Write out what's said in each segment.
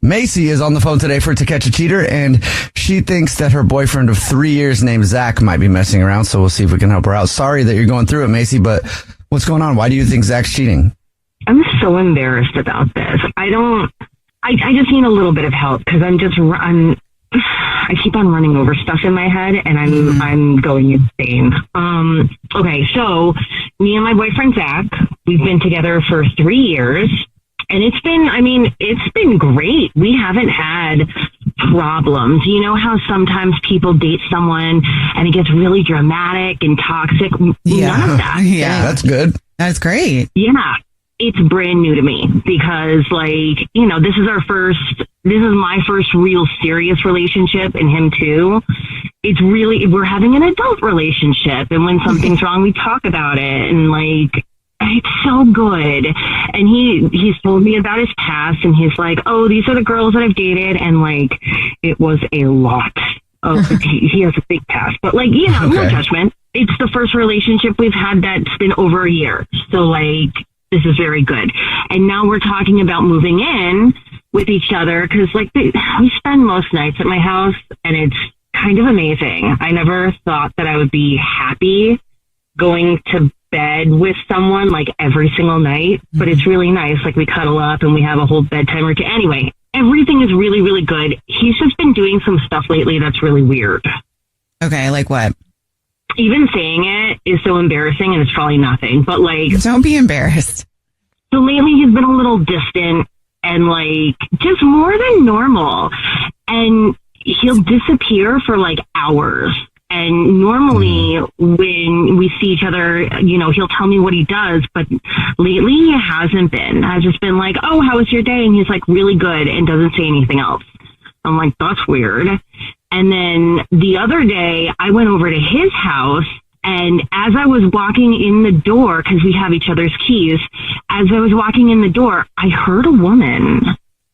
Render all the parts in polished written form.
Macy is on the phone today for To Catch a Cheater, and she thinks that her boyfriend of 3 years named Zach might be messing around, so we'll see if we can help her out. Sorry that you're going through it, Macy, but what's going on? Why do you think Zach's cheating? I'm so embarrassed about this. I just need a little bit of help because I keep on running over stuff in my head and I'm going insane. Okay, so me and my boyfriend Zach, we've been together for 3 years. And it's been great. We haven't had problems. You know how sometimes people date someone and it gets really dramatic and toxic? Yeah. None of that. Yeah, that's good. That's great. Yeah. It's brand new to me because this is my first real serious relationship, and him too. We're having an adult relationship, and when something's wrong, we talk about it, and it's so good. And he's told me about his past, and he's like, oh, these are the girls that I've dated, and it was a lot. He has a big past, but no judgment. It's the first relationship we've had that's been over a year, so this is very good. And now we're talking about moving in with each other because we spend most nights at my house, and it's kind of amazing. I never thought that I would be happy going to bed with someone every single night, but it's really nice. We cuddle up and we have a whole bedtime routine. Anyway, everything is really, really good. He's just been doing some stuff lately that's really weird. Okay, like what? Even saying it is so embarrassing, and it's probably nothing, but don't be embarrassed. So lately he's been a little distant and just more than normal, and he'll disappear for hours. And normally when we see each other, he'll tell me what he does, but lately he hasn't been. I've just been oh, how was your day? And he's really good, and doesn't say anything else. I'm that's weird. And then the other day I went over to his house, and as I was walking in the door, because we have each other's keys, as I was walking in the door, I heard a woman.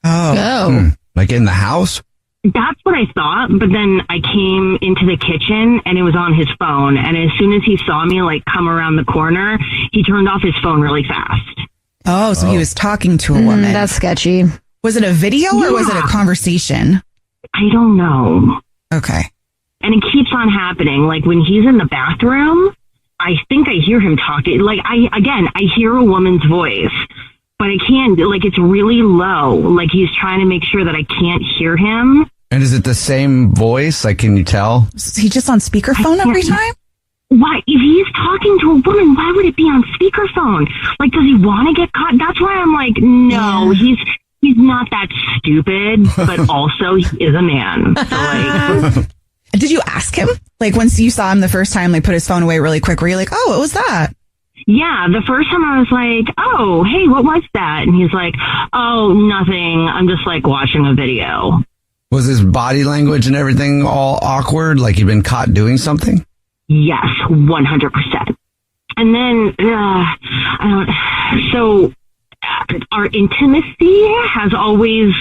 Oh. In the house? That's what I thought, but then I came into the kitchen and it was on his phone. And as soon as he saw me come around the corner, he turned off his phone really fast. Oh, so he was talking to a woman. That's sketchy. Was it a video or was it a conversation? I don't know. Okay. And it keeps on happening. When he's in the bathroom, I think I hear him talking. I hear a woman's voice. But I can't, it's really low. He's trying to make sure that I can't hear him. And is it the same voice? Can you tell? Is he just on speakerphone every time? Why? If he's talking to a woman, why would it be on speakerphone? Does he want to get caught? That's why I'm no, he's not that stupid, but also he is a man. So Did you ask him? Once you saw him the first time, put his phone away really quick, were you oh, what was that? Yeah, the first time I was oh, hey, what was that? And he's oh, nothing. I'm just watching a video. Was his body language and everything all awkward? He'd been caught doing something? Yes, 100%. And then, so our intimacy has always,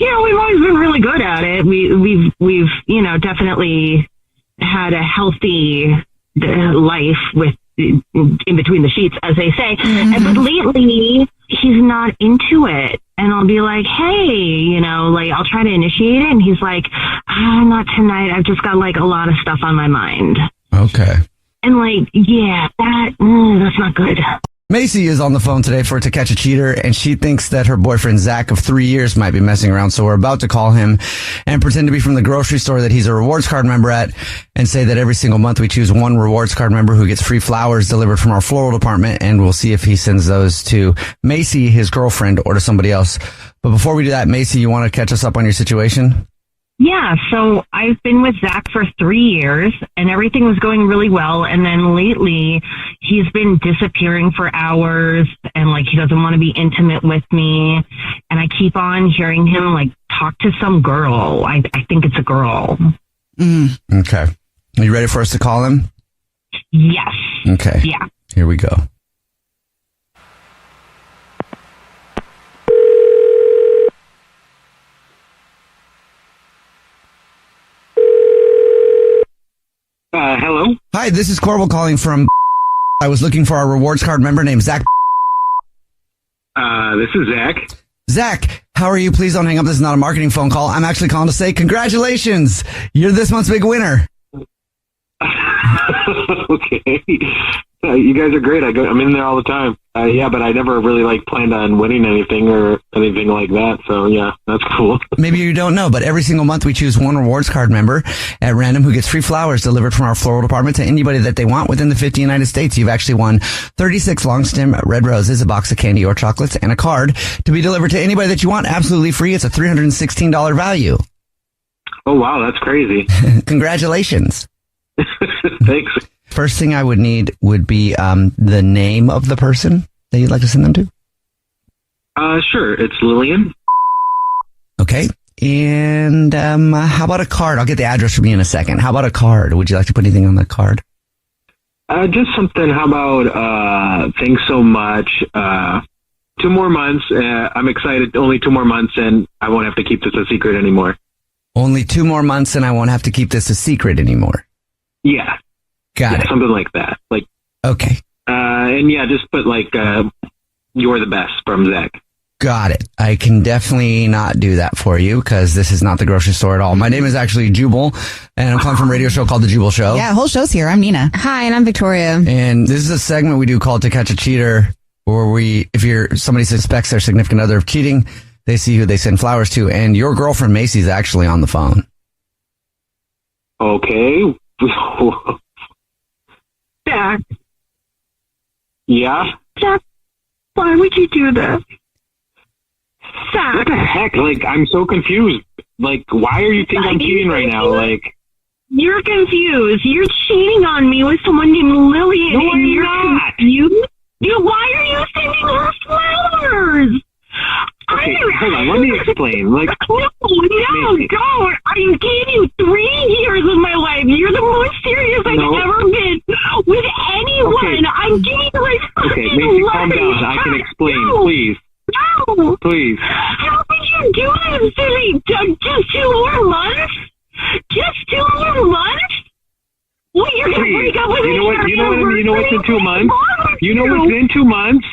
we've always been really good at it. We've definitely had a healthy life with in between the sheets, as they say. Mm-hmm. But lately he's not into it, and I'll be hey, I'll try to initiate it, and he's not tonight, I've just got a lot of stuff on my mind. Okay. And that's not good. Macy is on the phone today for To Catch a Cheater, and she thinks that her boyfriend Zach of 3 years might be messing around. So we're about to call him and pretend to be from the grocery store that he's a rewards card member at, and say that every single month we choose one rewards card member who gets free flowers delivered from our floral department, and we'll see if he sends those to Macy, his girlfriend, or to somebody else. But before we do that, Macy, you want to catch us up on your situation? Yeah, so I've been with Zach for 3 years, and everything was going really well. And then lately, he's been disappearing for hours, and he doesn't want to be intimate with me. And I keep on hearing him talk to some girl. I think it's a girl. Okay. Are you ready for us to call him? Yes. Okay. Yeah. Here we go. Hello? Hi, this is Corbel calling from... I was looking for our rewards card member named Zach. This is Zach. Zach, how are you? Please don't hang up. This is not a marketing phone call. I'm actually calling to say congratulations. You're this month's big winner. Okay. You guys are great. I'm in there all the time. Yeah, but I never really planned on winning anything or anything like that. So yeah, that's cool. Maybe you don't know, but every single month we choose one rewards card member at random who gets free flowers delivered from our floral department to anybody that they want within the 50 United States. You've actually won 36 long stem red roses, a box of candy or chocolates, and a card to be delivered to anybody that you want absolutely free. It's a $316 value. Oh wow, that's crazy. Congratulations. Thanks. First thing I would need would be the name of the person that you'd like to send them to. Sure. It's Lillian. Okay. And how about a card? I'll get the address from you in a second. How about a card? Would you like to put anything on the card? Just something. How about thanks so much. 2 more months. I'm excited. Only 2 more months, and I won't have to keep this a secret anymore. Only 2 more months, and I won't have to keep this a secret anymore. Yeah. Got it. Something like that. Okay. And yeah, just put you're the best from Zach. Got it. I can definitely not do that for you because this is not the grocery store at all. My name is actually Jubal, and I'm calling from a radio show called The Jubal Show. Yeah, whole show's here. I'm Nina. Hi, and I'm Victoria. And this is a segment we do called To Catch a Cheater, where if somebody suspects their significant other of cheating, they see who they send flowers to, and your girlfriend Macy is actually on the phone. Okay. Zach. Yeah? Zach, why would you do this? Zach. What the heck? I'm so confused. Why are you thinking I'm cheating right now? You're confused. You're cheating on me with someone named Lillian. No, I'm not. Confused? Why are you sending her flowers? Okay, hold on. Let me explain. No, don't. I gave you 3 years of my life. You're the most serious I've ever been with anyone. Okay. I'm giving you Okay, Macy, calm down. I can explain, please. No. Please. How could you do this to me? Just 2 more months? Just 2 more months? Well, you're going to break up with me. You know what's in 2 months? You know what's in 2 months?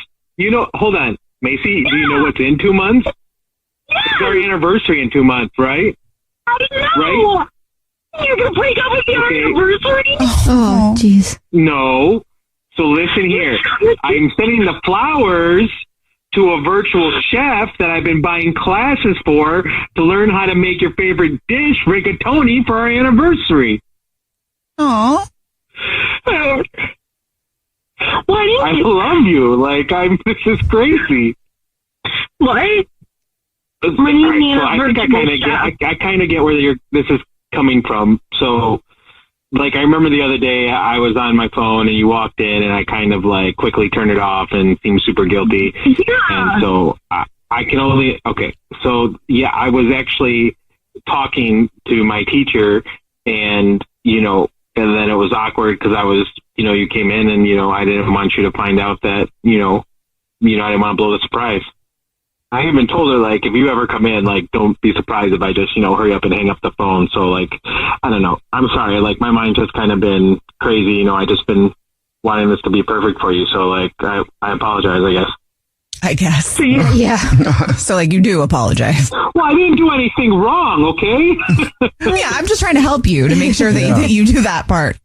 Hold on. Macy, do you know what's in 2 months? Yeah. It's our anniversary in 2 months, right? I know. Right? You're going to break up with me on our anniversary? Oh, jeez. No. So listen here. I'm sending the flowers to a virtual chef that I've been buying classes for to learn how to make your favorite dish, rigatoni, for our anniversary. Aw. Why didn't I love you. This is crazy. What? What do you mean? So I kind of get where this is coming from. So, I remember the other day I was on my phone and you walked in and I kind of quickly turned it off and seemed super guilty. Yeah. And so I can only, okay. So yeah, I was actually talking to my teacher and, and then it was awkward because I was, you came in and, I didn't want you to find out that, I didn't want to blow the surprise. I even told her, if you ever come in, don't be surprised if I just, hurry up and hang up the phone. So, I don't know. I'm sorry. My mind's just kind of been crazy. I just been wanting this to be perfect for you. So, I apologize, I guess. Yeah. So, you do apologize. Well, I didn't do anything wrong, okay? Yeah, I'm just trying to help you to make sure that you do that part,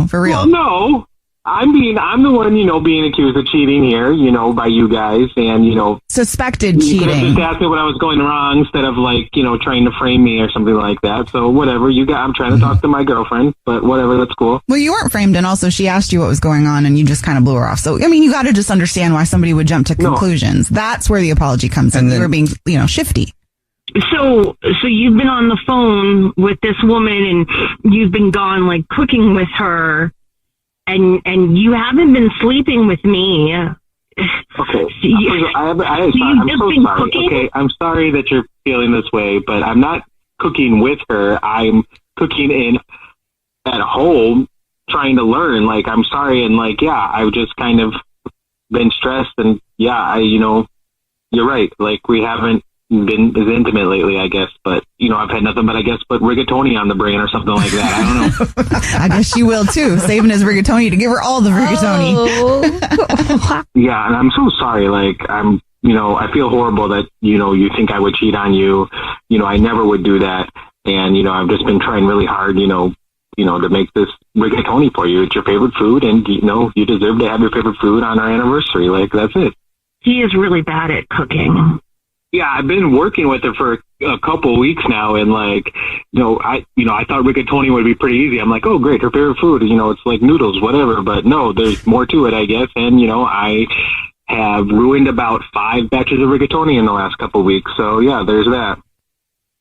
for real. Well, no. I'm the one, being accused of cheating here, by you guys, and suspected you could have cheating. just asked me what I was going wrong instead of trying to frame me or something like that. So whatever, I'm trying to talk to my girlfriend, but whatever, that's cool. Well, you weren't framed, and also she asked you what was going on, and you just kind of blew her off. So you got to just understand why somebody would jump to conclusions. No. That's where the apology comes in. You were being, shifty. So you've been on the phone with this woman, and you've been gone cooking with her. And you haven't been sleeping with me. Okay. I'm so sorry. Okay, I'm sorry that you're feeling this way, but I'm not cooking with her. I'm cooking at home, trying to learn. I'm sorry, and I've just kind of been stressed, and you're right. We haven't been as intimate lately, I guess, but I've had nothing but rigatoni on the brain or something like that. I don't know. I guess she will too, saving his rigatoni to give her all the rigatoni. Yeah, and I'm so sorry. I'm I feel horrible that, you think I would cheat on you. I never would do that. And, I've just been trying really hard, to make this rigatoni for you. It's your favorite food, and, you deserve to have your favorite food on our anniversary. Like, that's it. He is really bad at cooking. Yeah, I've been working with her for a couple of weeks now, and I thought rigatoni would be pretty easy. I'm like, oh, great, her favorite food, it's like noodles, whatever. But no, there's more to it, I guess. And, I have ruined about 5 batches of rigatoni in the last couple of weeks. So, yeah, there's that.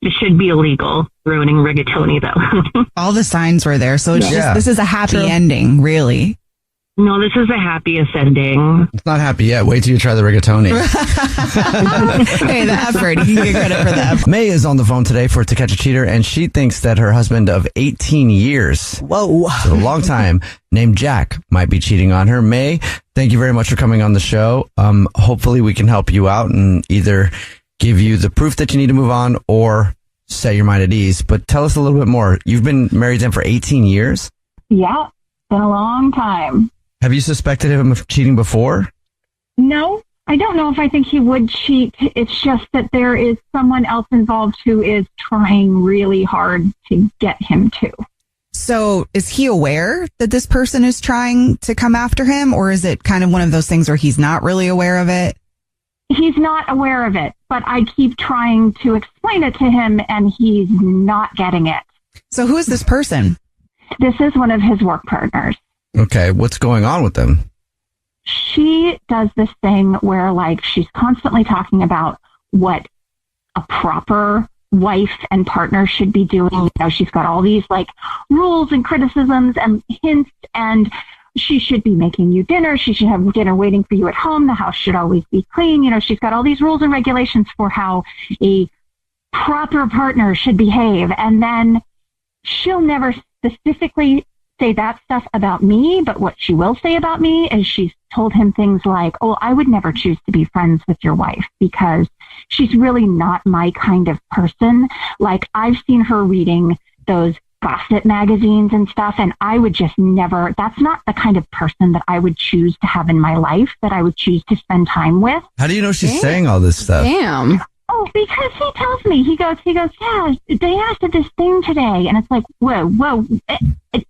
It should be illegal, ruining rigatoni, though. All the signs were there. So it's this is a happy ending, really. No, this is the happiest ending. It's not happy yet. Wait till you try the rigatoni. Hey, the effort. You can get credit for that. May is on the phone today for To Catch a Cheater, and she thinks that her husband of 18 years, whoa, so a long time, named Jack, might be cheating on her. May, thank you very much for coming on the show. Hopefully we can help you out and either give you the proof that you need to move on or set your mind at ease. But tell us a little bit more. You've been married to him for 18 years? Yeah, been a long time. Have you suspected him of cheating before? No, I don't know if I think he would cheat. It's just that there is someone else involved who is trying really hard to get him to. So is he aware that this person is trying to come after him, or is it kind of one of those things where he's not really aware of it? He's not aware of it, but I keep trying to explain it to him, and he's not getting it. So who is this person? This is one of his work partners. Okay, what's going on with them? She does this thing where, she's constantly talking about what a proper wife and partner should be doing. She's got all these, rules and criticisms and hints, and she should be making you dinner. She should have dinner waiting for you at home. The house should always be clean. She's got all these rules and regulations for how a proper partner should behave. And then she'll never specifically say that stuff about me, but what she will say about me is she's told him things like, oh, I would never choose to be friends with your wife because she's really not my kind of person. I've seen her reading those gossip magazines and stuff, and I would just never, that's not the kind of person that I would choose to have in my life, that I would choose to spend time with. How do you know she's saying all this stuff? Damn. Oh, because he tells me, he goes, yeah, they asked did this thing today. And it's like, whoa,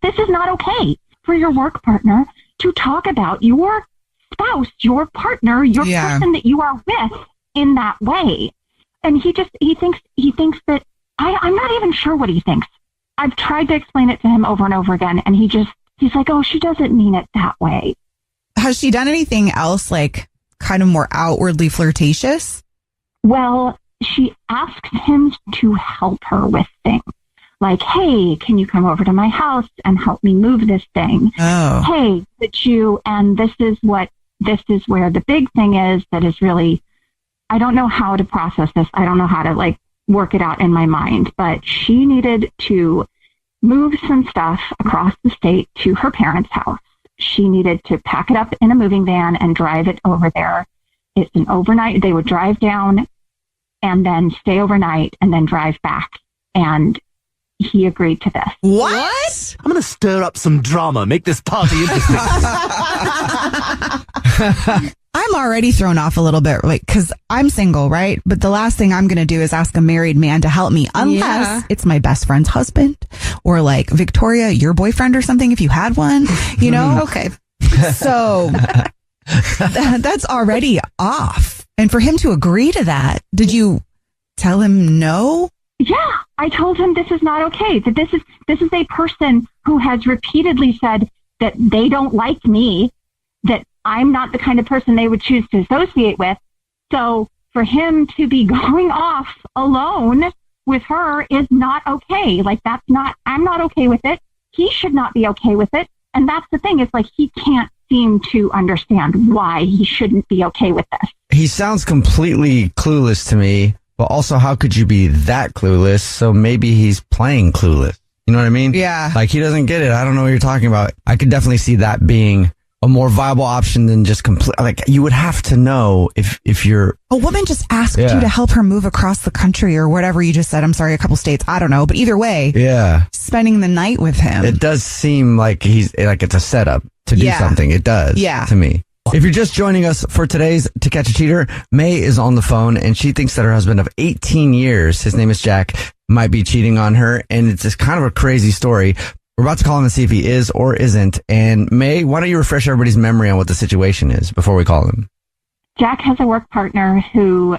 this is not okay for your work partner to talk about your spouse, your partner, your person that you are with in that way. And he thinks that I'm not even sure what he thinks. I've tried to explain it to him over and over again. And he's like, oh, she doesn't mean it that way. Has she done anything else, kind of more outwardly flirtatious? Well, she asks him to help her with things. Hey, can you come over to my house and help me move this thing? Oh. Hey, and this is where the big thing is that is really, I don't know how to process this. I don't know how to work it out in my mind, but she needed to move some stuff across the state to her parents' house. She needed to pack it up in a moving van and drive it over there. It's an overnight. They would drive down and then stay overnight and then drive back. And he agreed to this. What? I'm going to stir up some drama, make this party interesting. I'm already thrown off a little bit, because I'm single, right? But the last thing I'm going to do is ask a married man to help me, unless it's my best friend's husband or Victoria, your boyfriend or something, if you had one, Okay. So that's already off. And for him to agree to that, did you tell him no? Yeah, I told him this is not okay. That this is a person who has repeatedly said that they don't like me, that I'm not the kind of person they would choose to associate with. So for him to be going off alone with her is not okay. I'm not okay with it. He should not be okay with it. And that's the thing. It's he can't seem to understand why he shouldn't be okay with this. He sounds completely clueless to me, but also how could you be that clueless? So maybe he's playing clueless. You know what I mean? Yeah. He doesn't get it. I don't know what you're talking about. I could definitely see that being a more viable option than just complete. You would have to know if you're a woman just asked you to help her move across the country or whatever you just said. I'm sorry, a couple states. I don't know, but either way, spending the night with him. It does seem like it's a setup to do something. It does. Yeah. To me. If you're just joining us for today's To Catch a Cheater, May is on the phone and she thinks that her husband of 18 years, his name is Jack, might be cheating on her. And it's just kind of a crazy story. We're about to call him and see if he is or isn't. And May, why don't you refresh everybody's memory on what the situation is before we call him? Jack has a work partner who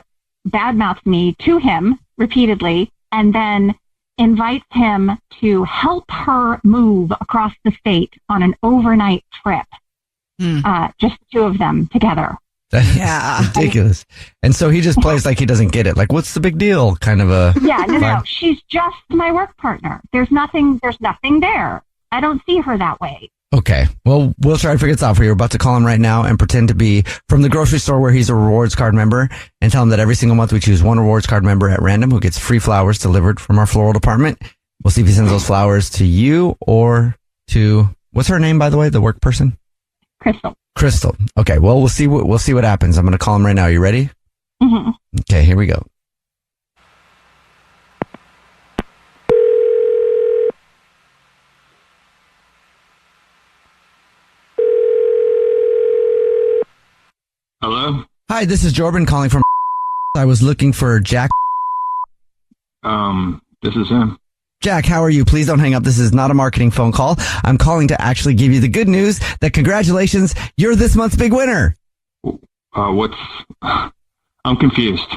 badmouths me to him repeatedly and then invites him to help her move across the state on an overnight trip. Just the two of them together. That's ridiculous. And so he just plays like he doesn't get it. Like, what's the big deal? Kind of a... Yeah, no. She's just my work partner. There's nothing there. I don't see her that way. Okay. Well, we'll try to figure this out for you. We're about to call him right now and pretend to be from the grocery store where he's a rewards card member and tell him that every single month we choose one rewards card member at random who gets free flowers delivered from our floral department. We'll see if he sends those flowers to you or to, what's her name, by the way, the work person? Crystal. Okay. Well, we'll see what happens. I'm going to call him right now. You ready? Mm-hmm. Okay. Here we go. Hello? Hi, this is Jordan calling from. I was looking for Jack. This is him. Jack, how are you? Please don't hang up. This is not a marketing phone call. I'm calling to actually give you the good news that congratulations, you're this month's big winner. I'm confused.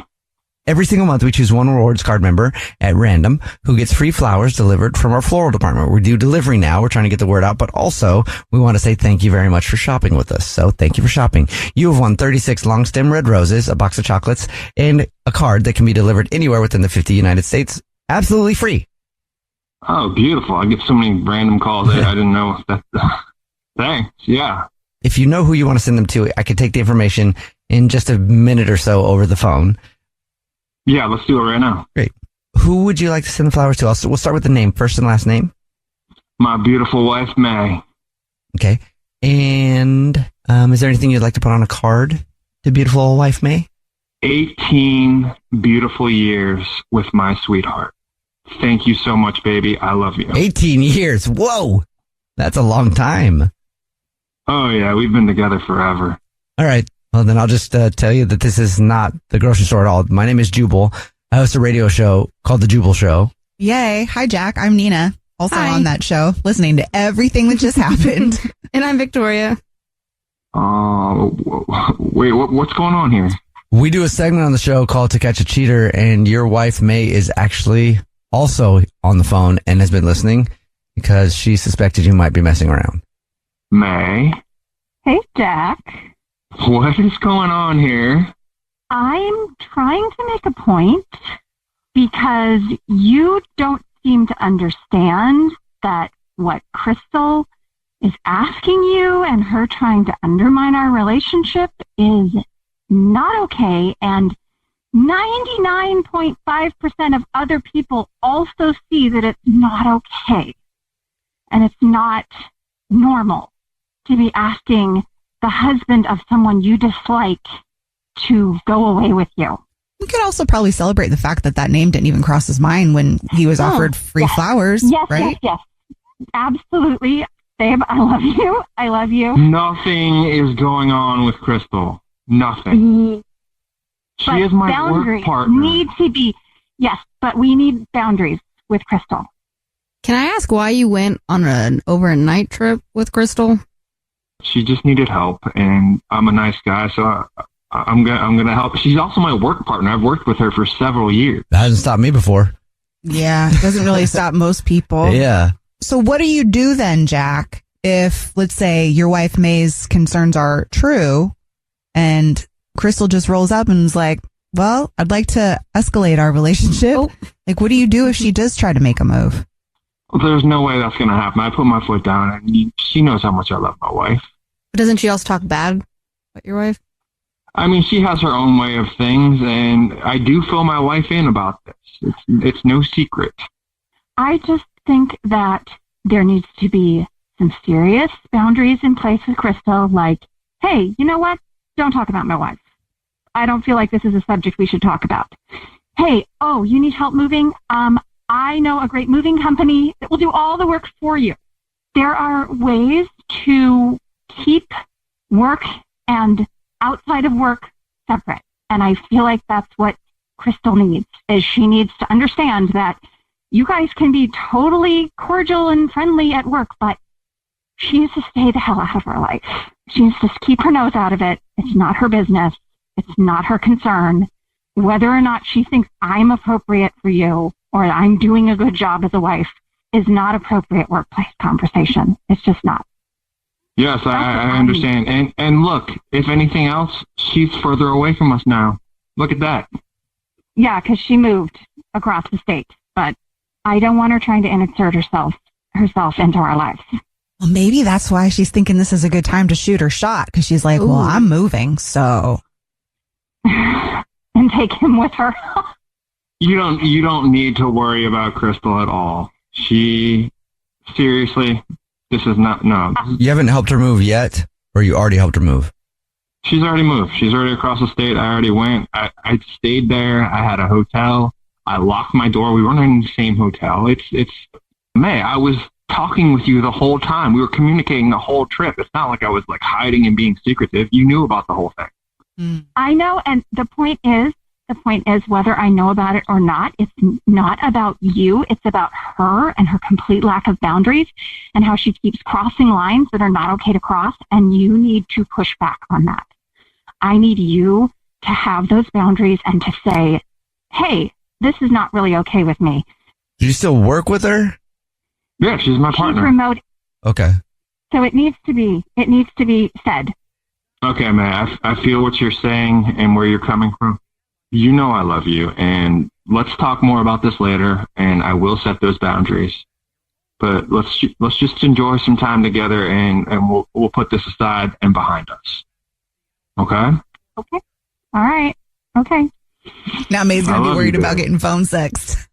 Every single month, we choose one rewards card member at random who gets free flowers delivered from our floral department. We do delivery now. We're trying to get the word out, but also we want to say thank you very much for shopping with us. So thank you for shopping. You have won 36 long stem red roses, a box of chocolates, and a card that can be delivered anywhere within the 50 United States. Absolutely free. Oh, beautiful. I get so many random calls. I didn't know that. Thanks. Yeah. If you know who you want to send them to, I can take the information in just a minute or so over the phone. Yeah, let's do it right now. Great. Who would you like to send the flowers to? We'll start with the name, first and last name. My beautiful wife, May. Okay. And is there anything you'd like to put on a card to beautiful wife, May? 18 beautiful years with my sweetheart. Thank you so much, baby. I love you. 18 years. Whoa. That's a long time. Oh, yeah. We've been together forever. All right. Well, then I'll just tell you that this is not the grocery store at all. My name is Jubal. I host a radio show called The Jubal Show. Yay. Hi, Jack. I'm Nina. Also Hi. on that show, listening to everything that just happened. And I'm Victoria. Wait, what's going on here? We do a segment on the show called To Catch a Cheater, and your wife, May, is actually also on the phone and has been listening because she suspected you might be messing around. May? Hey, Jack. What is going on here? I'm trying to make a point because you don't seem to understand that what Crystal is asking you and her trying to undermine our relationship is not okay. And 99.5% of other people also see that it's not okay. And it's not normal to be asking the husband of someone you dislike to go away with you. We could also probably celebrate the fact that that name didn't even cross his mind when he was offered free flowers, right? Yes. Absolutely. Babe, I love you. I love you. Nothing is going on with Crystal. Nothing. She is my boundaries work partner. Need to be, yes, but we need boundaries with Crystal. Can I ask why you went on an overnight trip with Crystal? She just needed help, and I'm a nice guy, so I'm gonna help. She's also my work partner. I've worked with her for several years. That hasn't stopped me before. Yeah, it doesn't really stop most people. Yeah. So what do you do then, Jack, if, let's say, your wife May's concerns are true and Crystal just rolls up and is like, well, I'd like to escalate our relationship. Like, what do you do if she does try to make a move? There's no way that's going to happen. I put my foot down, and she knows how much I love my wife. But doesn't she also talk bad about your wife? I mean, she has her own way of things, and I do fill my wife in about this. It's no secret. I just think that there needs to be some serious boundaries in place with Crystal, like, hey, you know what? Don't talk about my wife. I don't feel like this is a subject we should talk about. Hey, you need help moving? I know a great moving company that will do all the work for you. There are ways to keep work and outside of work, separate. And I feel like that's what Crystal needs, is she needs to understand that you guys can be totally cordial and friendly at work, but she needs to stay the hell out of her life. She needs to keep her nose out of it. It's not her business. It's not her concern. Whether or not she thinks I'm appropriate for you or I'm doing a good job as a wife is not appropriate workplace conversation. It's just not. Yes, I understand. And look, if anything else, she's further away from us now. Look at that. Yeah, because she moved across the state. But I don't want her trying to insert herself into our lives. Well, maybe that's why she's thinking this is a good time to shoot her shot, because she's like, well, I'm moving, so. And take him with her. You don't need to worry about Crystal at all. Seriously, this is not, no. You haven't helped her move yet, or you already helped her move? She's already moved. She's already across the state. I already went. I stayed there. I had a hotel. I locked my door. We weren't in the same hotel. May, I was talking with you the whole time. We were communicating the whole trip. It's not like I was like hiding and being secretive. You knew about the whole thing. I know. And the point is whether I know about it or not, it's not about you. It's about her and her complete lack of boundaries and how she keeps crossing lines that are not okay to cross. And you need to push back on that. I need you to have those boundaries and to say, hey, this is not really okay with me. Do you still work with her? Yeah, she's my partner. She's remote. Okay. So it needs to be said. Okay, man, I feel what you're saying and where you're coming from. You know I love you, and let's talk more about this later, and I will set those boundaries. But let's just enjoy some time together, and we'll put this aside and behind us. Okay? Okay. All right. Okay. Now May's going to be worried about getting phone sex.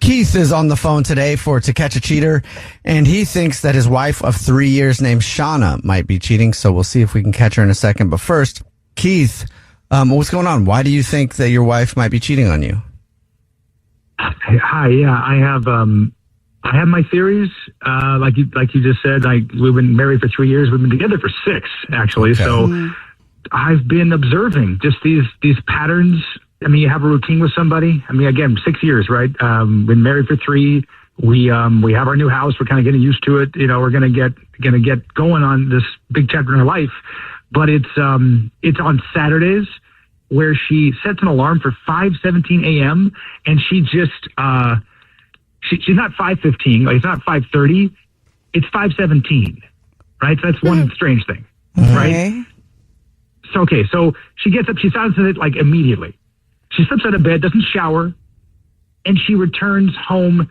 Keith is on the phone today for To Catch a Cheater, and he thinks that his wife of 3 years named Shana might be cheating, so we'll see if we can catch her in a second. But first, Keith, what's going on? Why do you think that your wife might be cheating on you? Hi, yeah, I have my theories. Like you just said, we've been married for 3 years. We've been together for 6, actually. Okay. So I've been observing just these patterns. I mean, you have a routine with somebody. I mean, again, 6 years, right? Been married for 3. We have our new house. We're kind of getting used to it. You know, we're gonna get going on this big chapter in our life. But it's on Saturdays where she sets an alarm for 5:17 a.m. and she just she's not 5:15, like it's not 5:30, it's 5:17, right? So that's one strange thing, right? So she gets up, she sounds it like immediately. She slips out of bed, doesn't shower, and she returns home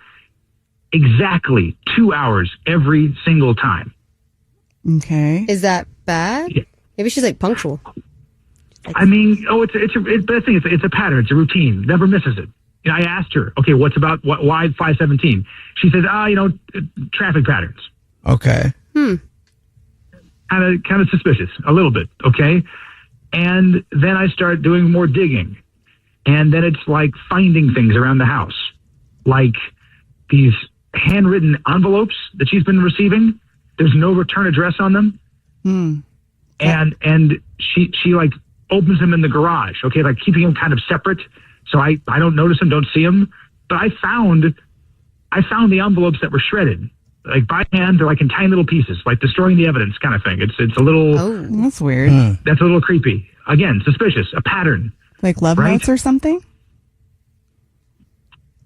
exactly 2 hours every single time. Okay. Is that bad? Yeah. Maybe she's like punctual. I mean, but I think it's a pattern. It's a routine. Never misses it. You know, I asked her, okay, why 5:17? She says, traffic patterns. Okay. Kind of suspicious, a little bit. Okay. And then I start doing more digging. And then it's like finding things around the house, like these handwritten envelopes that she's been receiving. There's no return address on them. And she like opens them in the garage. Okay. Like keeping them kind of separate. So I don't notice them, don't see them. But I found the envelopes that were shredded, like by hand. They're like in tiny little pieces, like destroying the evidence kind of thing. It's a little. Oh, that's weird. That's a little creepy. Again, suspicious. A pattern. Like love notes or something?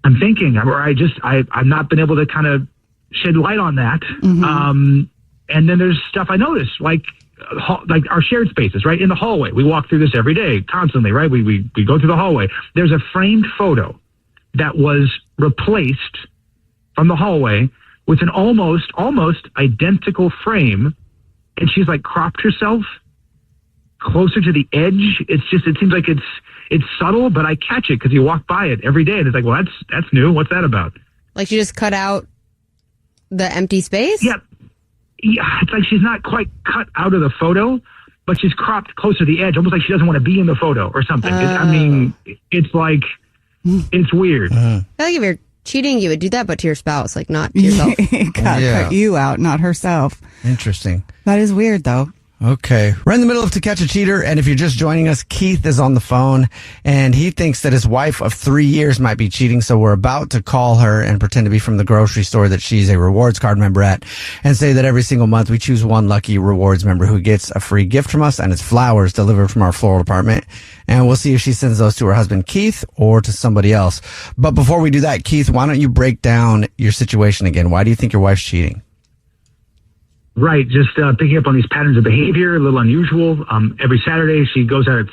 I'm thinking, or I've not been able to kind of shed light on that. And then there's stuff I noticed, like our shared spaces, right? In the hallway. We walk through this every day, constantly, right? We go through the hallway. There's a framed photo that was replaced from the hallway with an almost identical frame. And she's like cropped herself closer to the edge. It seems like it's subtle, but I catch it because you walk by it every day and it's like, well, that's new. What's that about? Like she just cut out the empty space? Yeah. It's like she's not quite cut out of the photo, but she's cropped closer to the edge, almost like she doesn't want to be in the photo or something. It's like, it's weird. I feel like if you're cheating, you would do that, but to your spouse, like not to yourself. Cut you out, not herself. Interesting. That is weird, though. Okay. We're in the middle of To Catch a Cheater, and if you're just joining us, Keith is on the phone, and he thinks that his wife of 3 years might be cheating, so we're about to call her and pretend to be from the grocery store that she's a rewards card member at, and say that every single month we choose one lucky rewards member who gets a free gift from us, and it's flowers delivered from our floral department, and we'll see if she sends those to her husband, Keith, or to somebody else. But before we do that, Keith, why don't you break down your situation again? Why do you think your wife's cheating? Right, just picking up on these patterns of behavior, a little unusual. Every Saturday she goes out at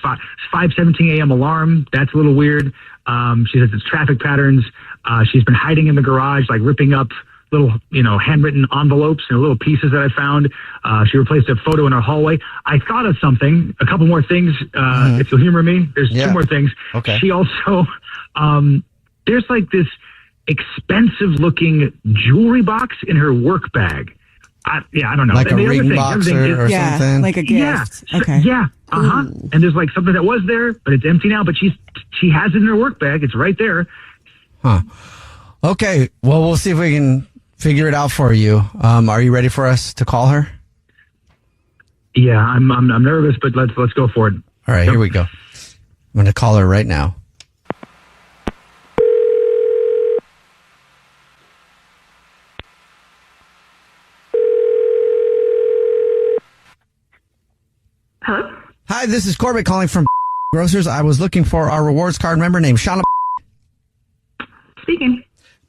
5:17 a.m. alarm. That's a little weird. She says it's traffic patterns. She's been hiding in the garage, like ripping up little, handwritten envelopes and little pieces that I found. She replaced a photo in our hallway. I thought of something, a couple more things, if you'll humor me. There's two more things. Okay. She also, there's like this expensive looking jewelry box in her work bag. I don't know. Like a ring box or something? Like a gift. Yeah. Okay. Yeah. Uh-huh. And there's like something that was there, but it's empty now, but she has it in her work bag. It's right there. Huh. Okay. Well, we'll see if we can figure it out for you. Are you ready for us to call her? Yeah, I'm nervous, but let's go for it. All right, Here we go. I'm going to call her right now. Hello? Hi, this is Corbett calling from Grocers. I was looking for our rewards card member named Shana. Speaking.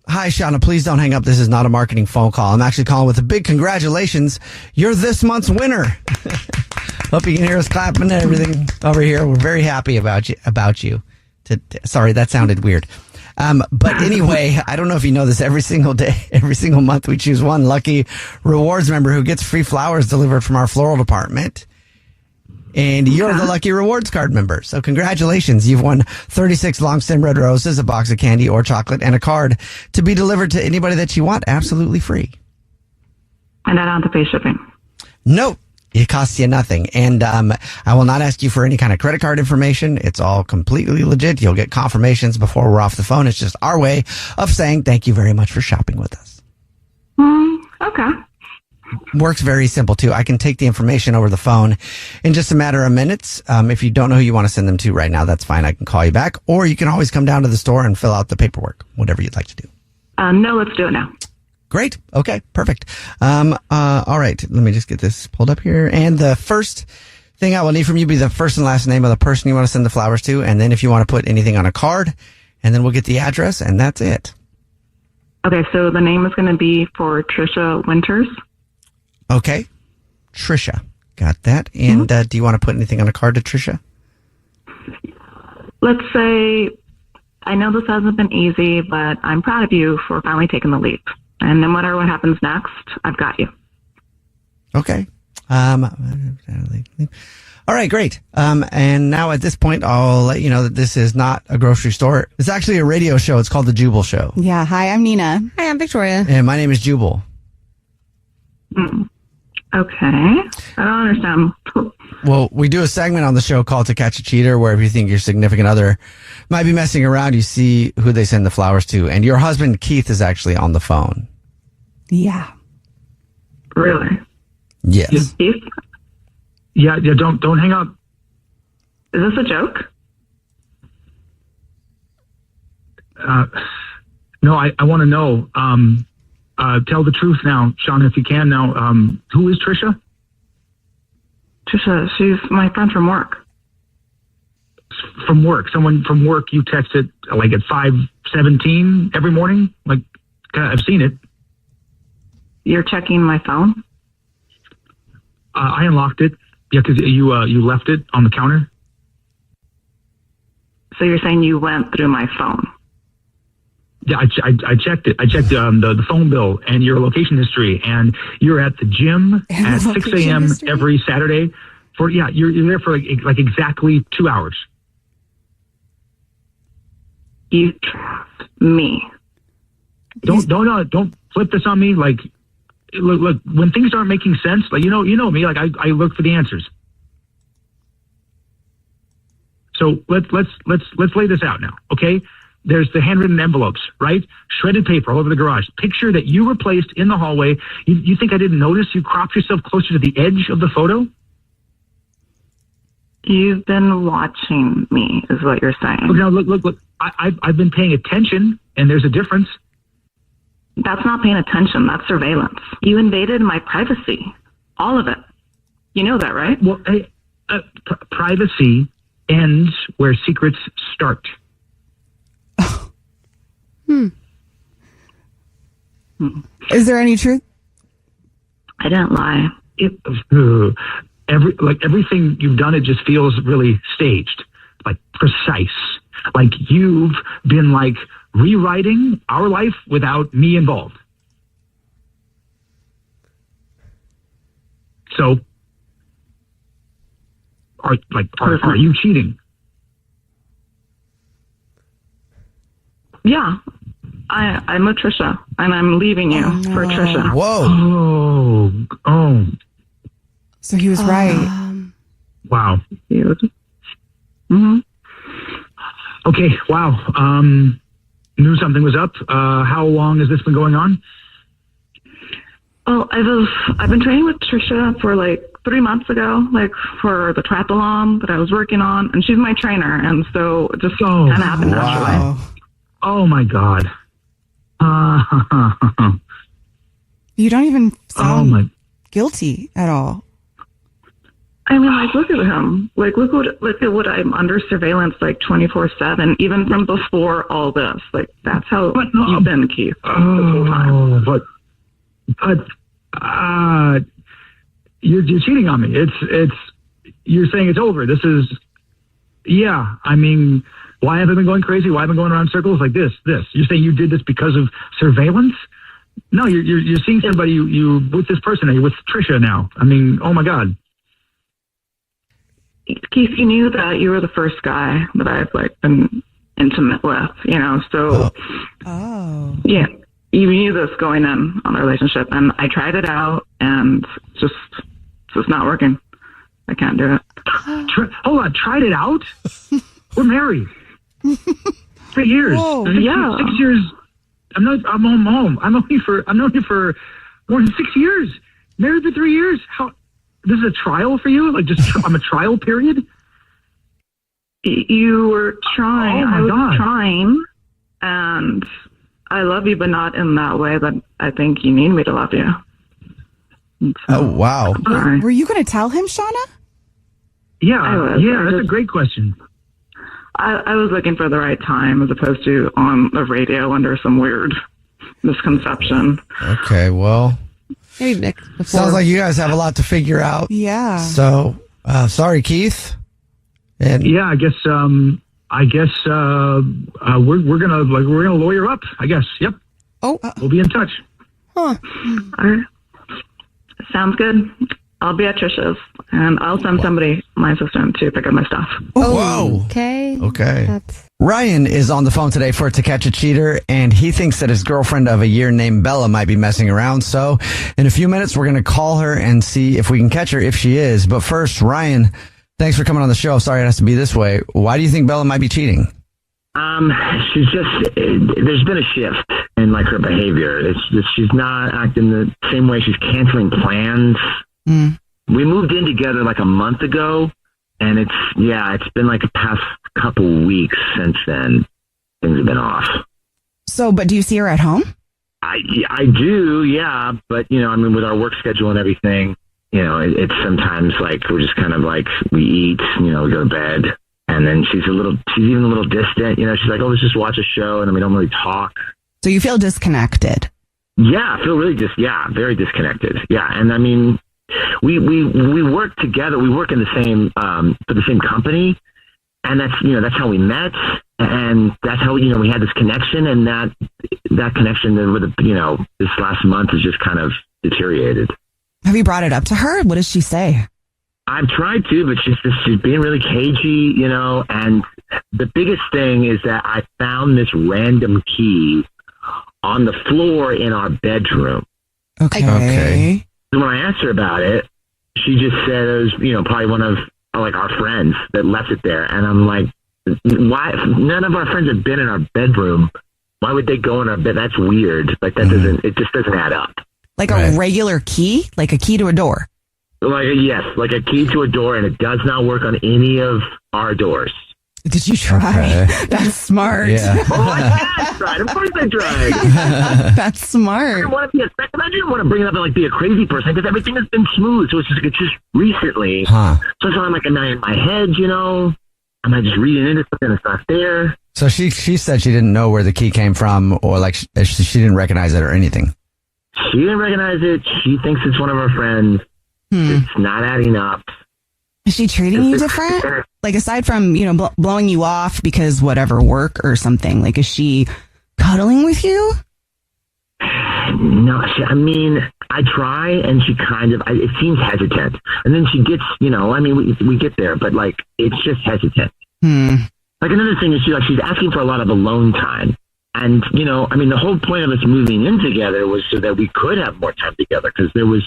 Hi, Shana. Please don't hang up. This is not a marketing phone call. I'm actually calling with a big congratulations. You're this month's winner. Hope you can hear us clapping and everything over here. We're very happy about you. Sorry, that sounded weird. But anyway, I don't know if you know this, every single day, every single month, we choose one lucky rewards member who gets free flowers delivered from our floral department. And you're the lucky rewards card member. So congratulations. You've won 36 long stem red roses, a box of candy or chocolate, and a card to be delivered to anybody that you want absolutely free. And I don't have to pay shipping? Nope. It costs you nothing. And I will not ask you for any kind of credit card information. It's all completely legit. You'll get confirmations before we're off the phone. It's just our way of saying thank you very much for shopping with us. Okay. Works very simple, too. I can take the information over the phone in just a matter of minutes. If you don't know who you want to send them to right now, that's fine. I can call you back. Or you can always come down to the store and fill out the paperwork, whatever you'd like to do. No, let's do it now. Great. Okay, perfect. All right. Let me just get this pulled up here. And the first thing I will need from you be the first and last name of the person you want to send the flowers to. And then if you want to put anything on a card, and then we'll get the address, and that's it. Okay, so the name is going to be for Trisha Winters. Okay. Trisha. Got that. And do you want to put anything on a card to Trisha? Let's say, I know this hasn't been easy, but I'm proud of you for finally taking the leap. And no matter what happens next, I've got you. Okay. All right, great. And now at this point, I'll let you know that this is not a grocery store. It's actually a radio show. It's called The Jubal Show. Yeah. Hi, I'm Nina. Hi, I'm Victoria. And my name is Jubal. Okay. I don't understand. Well, we do a segment on the show called To Catch a Cheater, where if you think your significant other might be messing around, you see who they send the flowers to. And your husband, Keith, is actually on the phone. Yeah. Really? Yes. Keith? Yeah, don't hang up. Is this a joke? No, I want to know. Tell the truth now, Shana, if you can now. Who is Trisha? Trisha, she's my friend from work. From work? Someone from work you texted like at 5:17 every morning? Like, I've seen it. You're checking my phone? I unlocked it. Yeah, because you left it on the counter. So you're saying you went through my phone? Yeah, I checked it. I checked the phone bill and your location history, and you're at the gym at 6 a.m. every Saturday. You're there for like exactly 2 hours. You trust me? Don't flip this on me. Like, look, when things aren't making sense, like you know me. Like I look for the answers. So let's lay this out now, okay? there's the handwritten envelopes, right? Shredded paper all over the garage. Picture that you replaced in the hallway. You think I didn't notice you cropped yourself closer to the edge of the photo? You've been watching me, is what you're saying. Look, now, look. I've been paying attention, and there's a difference. That's not paying attention. That's surveillance. You invaded my privacy. All of it. You know that, right? Well, privacy ends where secrets start. Is there any truth? I didn't lie. Everything you've done, it just feels really staged, like precise. Like you've been like rewriting our life without me involved. So, are you cheating? Yeah. I'm with Trisha, and I'm leaving you for Trisha. Whoa. Oh. So he was right. Wow. Mm-hmm. Okay, wow. Knew something was up. How long has this been going on? Oh, I've been training with Trisha for like 3 months ago, like for the triathlon that I was working on, and she's my trainer, and so it just kind of happened naturally. Oh my God. You don't even sound guilty at all. I mean, like, look at him. Like, look at what I'm under surveillance, like 24/7, even from before all this. Like, that's how you've been, Keith, this whole time. But you're cheating on me. It's you're saying it's over. This is, yeah. I mean, why have I been going crazy? Why have I been going around in circles like this? You're saying you did this because of surveillance? No, you're seeing somebody you with this person. You're with Trisha now. I mean, oh my God. Keith, you knew that you were the first guy that I've like been intimate with, you know, so yeah, you knew this going in on the relationship, and I tried it out, and it's just not working. I can't do it. Hold on, tried it out? We're married. 3 years. Yeah. 6 years. I'm home. I'm known you for more than 6 years. Married for 3 years. How? This is a trial for you? Like I'm a trial period? You were trying. Oh my I was God. trying, and I love you, but not in that way that I think you need me to love you. So, oh, wow. Were you going to tell him, Shana? Yeah, that's a great question. I was looking for the right time as opposed to on the radio under some weird misconception. Okay, well. Maybe before. Sounds like you guys have a lot to figure out. Yeah. So, sorry, Keith. And yeah, I guess we're gonna lawyer up. I guess. Yep. Oh, we'll be in touch. Huh. All right. Sounds good. I'll be at Trisha's, and I'll send somebody, my assistant, to pick up my stuff. Whoa. Okay. Ryan is on the phone today for To Catch a Cheater, and he thinks that his girlfriend of a year named Bella might be messing around. So in a few minutes, we're going to call her and see if we can catch her, if she is. But first, Ryan, thanks for coming on the show. Sorry it has to be this way. Why do you think Bella might be cheating? There's been a shift in like her behavior. She's not acting the same way. She's canceling plans. We moved in together like a month ago, and it's been like the past couple weeks since then. Things have been off. So, but do you see her at home? I do, yeah. But, you know, I mean, with our work schedule and everything, you know, it's sometimes like we're just kind of like we eat, you know, we go to bed, and then she's even a little distant. You know, she's like, oh, let's just watch a show, and then we don't really talk. So you feel disconnected? Yeah, I feel really very disconnected. Yeah, and I mean, we work together. We work in the same for the same company, and that's how we met, and that's how we had this connection, and that connection then with this last month has just kind of deteriorated. Have you brought it up to her? What does she say? I've tried to, but she's being really cagey, you know. And the biggest thing is that I found this random key on the floor in our bedroom. Okay. So when I asked her about it, she just said it was, probably one of like our friends that left it there. And I'm like, why none of our friends have been in our bedroom. Why would they go in our bed? That's weird. Like that it just doesn't add up. Like a regular key? Like a key to a door? Like a key to a door, and it does not work on any of our doors. Did you try? Okay. That's smart. Yeah. I tried. Of course I tried. That's smart. I didn't want to bring it up and be a crazy person because everything has been smooth. So it's just recently. So I'm like, am I in my head? Am I just reading into something that's not there? So she said she didn't know where the key came from, or she didn't recognize it or anything. She didn't recognize it. She thinks it's one of our friends. It's not adding up. Is she treating you different? Like, aside from, blowing you off because whatever, work or something, like, is she cuddling with you? No, I try, and she it seems hesitant. And then she gets, we get there, but, it's just hesitant. Like, another thing is she's asking for a lot of alone time. And, the whole point of us moving in together was so that we could have more time together, because there was,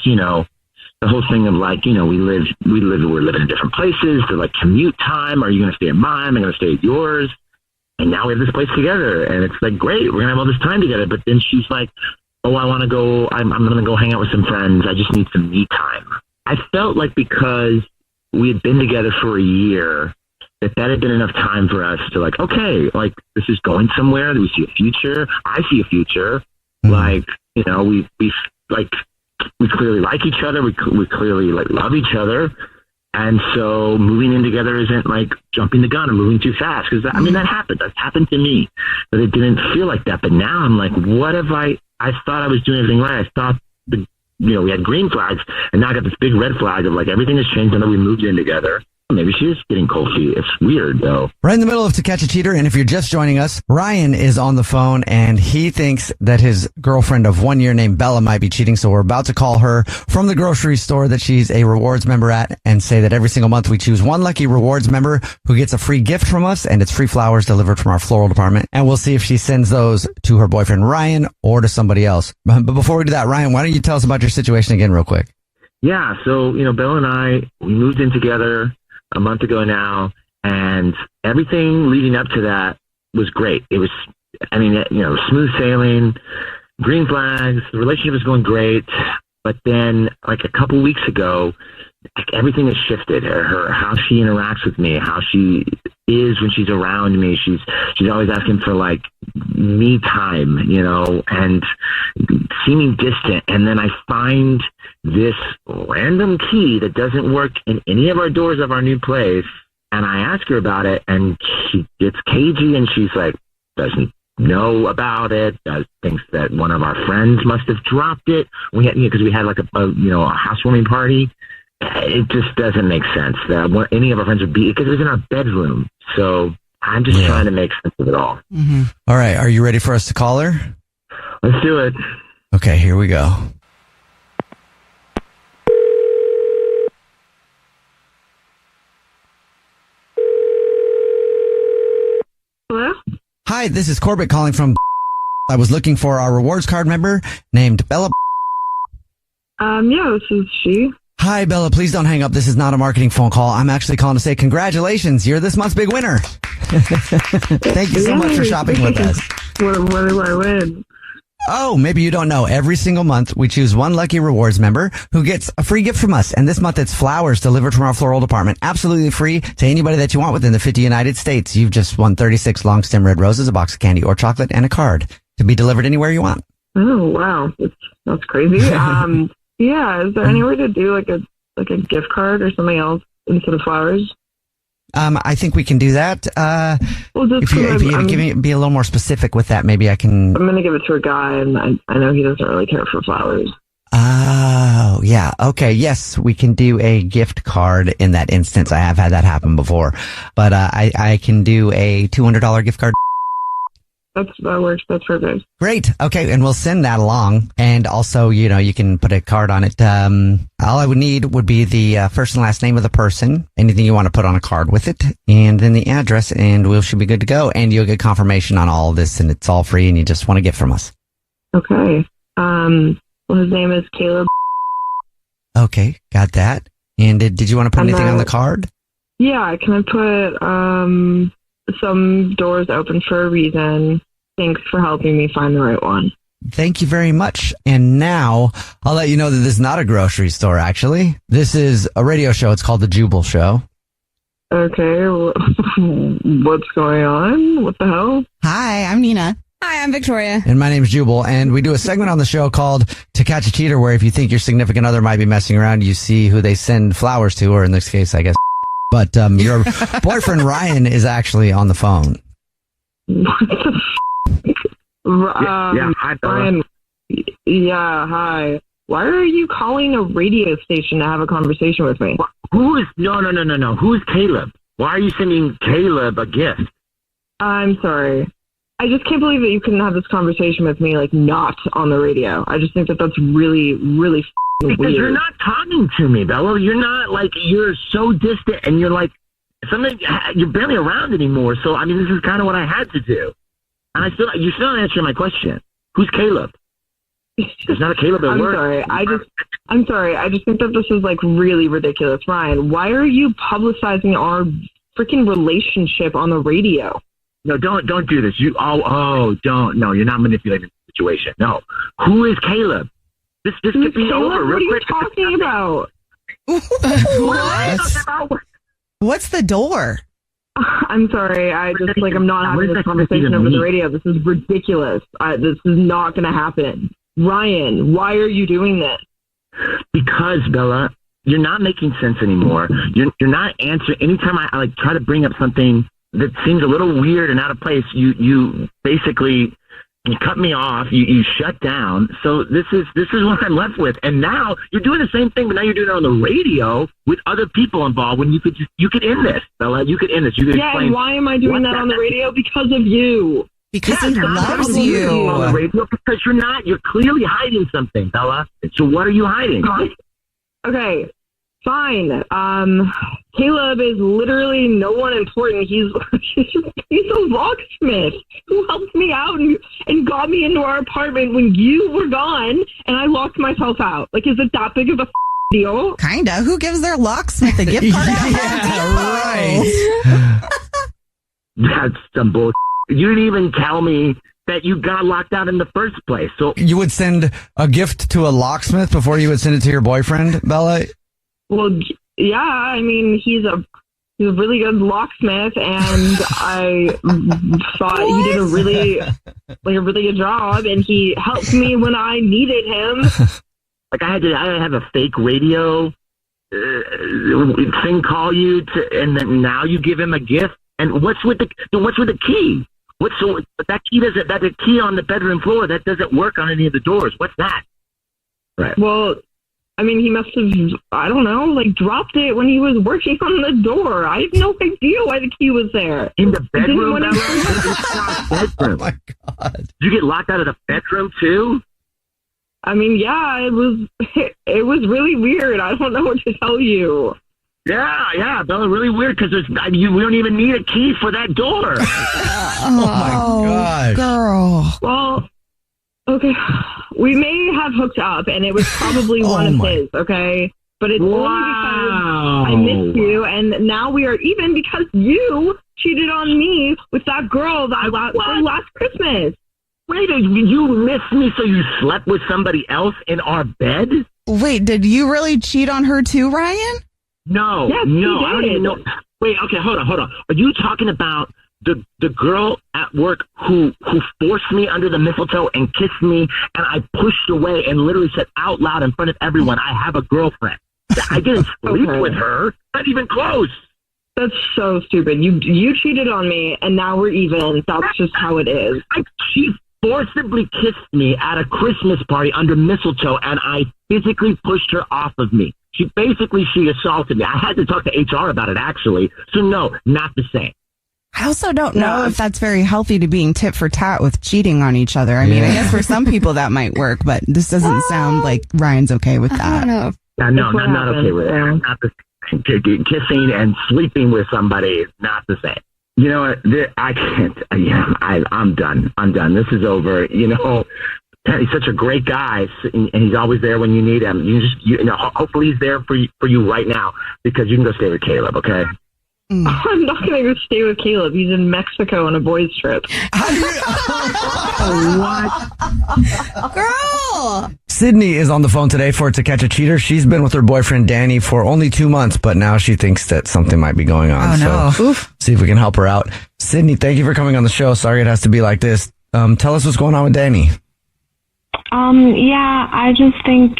the whole thing of we're living in different places. They're like commute time. Are you going to stay at mine? Am I going to stay at yours? And now we have this place together, and it's like, great, we're going to have all this time together. But then she's like, oh, I want to go, I'm going to go hang out with some friends. I just need some me time. I felt like because we had been together for a year, that had been enough time for us to okay, this is going somewhere. We see a future. I see a future. We clearly like each other. We clearly love each other. And so moving in together isn't jumping the gun or moving too fast. Because that happened. That's happened to me. But it didn't feel like that. But now I'm like, what if I thought I was doing everything right. I thought we had green flags, and now I got this big red flag of everything has changed and then we moved in together. Maybe she is getting cold feet. It's weird, though. Right in the middle of To Catch a Cheater, and if you're just joining us, Ryan is on the phone, and he thinks that his girlfriend of 1 year named Bella might be cheating, so we're about to call her from the grocery store that she's a rewards member at and say that every single month we choose one lucky rewards member who gets a free gift from us, and it's free flowers delivered from our floral department, and we'll see if she sends those to her boyfriend Ryan or to somebody else. But before we do that, Ryan, why don't you tell us about your situation again real quick? Yeah, so, Bella and I, we moved in together a month ago now, and everything leading up to that was great. It was, smooth sailing, green flags, the relationship was going great. But then, a couple weeks ago, everything has shifted. How she interacts with me, how she is when she's around me. She's always asking for me time, and seeming distant. And then I find this random key that doesn't work in any of our doors of our new place. And I ask her about it, and she gets cagey, and she's doesn't know about it, thinks that one of our friends must have dropped it. We had, because we had a housewarming party. It just doesn't make sense that any of our friends would be, because it was in our bedroom. So I'm just trying to make sense of it all. Mm-hmm. All right. Are you ready for us to call her? Let's do it. Okay, here we go. Hello? Hi, this is Corbett calling from. I was looking for our rewards card member named Bella. Yeah, this is she. Hi, Bella. Please don't hang up. This is not a marketing phone call. I'm actually calling to say congratulations. You're this month's big winner. Thank you so much for shopping with us. What do I win? Oh, maybe you don't know. Every single month, we choose one lucky rewards member who gets a free gift from us. And this month, it's flowers delivered from our floral department. Absolutely free to anybody that you want within the 50 United States. You've just won 36 long stem red roses, a box of candy or chocolate, and a card to be delivered anywhere you want. Oh, wow. That's crazy. Yeah, is there any way to do a gift card or something else instead of flowers? I think we can do that. Well, if you be a little more specific with that, maybe I can. I'm going to give it to a guy, and I know he doesn't really care for flowers. Oh, yeah. Okay. Yes, we can do a gift card in that instance. I have had that happen before, but I can do a $200 gift card. That works. That's perfect. Great. Okay. And we'll send that along. And also, you can put a card on it. All I would need would be the first and last name of the person, anything you want to put on a card with it, and then the address, and we should be good to go. And you'll get confirmation on all of this, and it's all free, and you just want a gift from us. Okay. Well, his name is Caleb. Okay. Got that. And did you want to put anything on the card? Yeah. Can I put, some doors open for a reason. Thanks for helping me find the right one. Thank you very much. And now I'll let you know that this is not a grocery store, actually. This is a radio show. It's called The Jubal Show. Okay, what's going on? What the hell? Hi, I'm Nina. Hi, I'm Victoria. And my name's Jubal. And we do a segment on the show called To Catch a Cheater, where if you think your significant other might be messing around, you see who they send flowers to, or in this case, I guess. But your boyfriend, Ryan, is actually on the phone. Hi, Brian. Yeah, hi. Why are you calling a radio station to have a conversation with me? No. Who's Caleb? Why are you sending Caleb a gift? I'm sorry. I just can't believe that you couldn't have this conversation with me, like, not on the radio. I just think that that's really, really because weird. You're not talking to me, Bella. You're not, like, you're so distant, and you're, like, you're barely around anymore. So, I mean, this is kind of what I had to do. And you're still not answering my question. Who's Caleb? There's not a Caleb at work. I'm sorry. I just think that this is, like, really ridiculous. Ryan, why are you publicizing our freaking relationship on the radio? No, don't do this. Don't. No, you're not manipulating the situation. No. Who is Caleb? This could be over real quick. What are you talking about? What? What's the door? I'm sorry. I'm not having this conversation over the radio. This is ridiculous. This is not going to happen. Ryan, why are you doing this? Because, Bella, you're not making sense anymore. You're not answering. Anytime I try to bring up something that seems a little weird and out of place, you basically cut me off. You shut down. So this is what I'm left with. And now you're doing the same thing, but now you're doing it on the radio with other people involved. When you could end this, Bella. You could end this. You could explain. And why am I doing that on the radio? Because of you. Because he loves you. On the radio because you're clearly hiding something, Bella. So what are you hiding? Okay. Fine. Caleb is literally no one important. He's a locksmith who helped me out and got me into our apartment when you were gone, and I locked myself out. Like, is it that big of a deal? Kinda. Who gives their locksmith a gift card? Right. That's some bullshit. You didn't even tell me that you got locked out in the first place. So you would send a gift to a locksmith before you would send it to your boyfriend, Bella? Well, yeah, I mean, he's a really good locksmith, and I thought he did a really good job, and he helped me when I needed him. Like I had to have a fake radio thing call you and then now you give him a gift. And what's with the key? That key that's a key on the bedroom floor that doesn't work on any of the doors. What's that? Right. Well, I mean, he must have, I don't know, like dropped it when he was working on the door. I have no idea why the key was there. In the bedroom? Oh my God. Did you get locked out of the bedroom too? I mean, yeah, it was really weird. I don't know what to tell you. Yeah, Bella, really weird because we don't even need a key for that door. Oh my gosh. Girl. Well, okay, we may have hooked up, and it was probably one of his, okay? But it's only because I missed you, and now we are even because you cheated on me with that girl last Christmas. Wait, you missed me so you slept with somebody else in our bed? Wait, did you really cheat on her too, Ryan? No, yes, no, I don't even know. Wait, okay, hold on. Are you talking about the girl at work who forced me under the mistletoe and kissed me, and I pushed away and literally said out loud in front of everyone, I have a girlfriend. I didn't sleep with her. Not even close. That's so stupid. You cheated on me, and now we're even. That's just how it is. She forcibly kissed me at a Christmas party under mistletoe, and I physically pushed her off of me. She assaulted me. I had to talk to HR about it, actually. So, no, not the same. I also don't know if that's very healthy to being tit for tat with cheating on each other. I mean, I guess for some people that might work, but this doesn't sound like Ryan's okay with that. I don't know. No, not okay with it. Not the same. Kissing and sleeping with somebody is not the same. You know what? I can't. I'm done. This is over. You know, he's such a great guy, and he's always there when you need him. Hopefully he's there for you right now because you can go stay with Caleb, okay? I'm not going to go stay with Caleb. He's in Mexico on a boys' trip. What? Girl! Sydney is on the phone today for To Catch a Cheater. She's been with her boyfriend Danny for only 2 months, but now she thinks that something might be going on. Oh, no. So see if we can help her out. Sydney, thank you for coming on the show. Sorry it has to be like this. Tell us what's going on with Danny. Yeah, I just think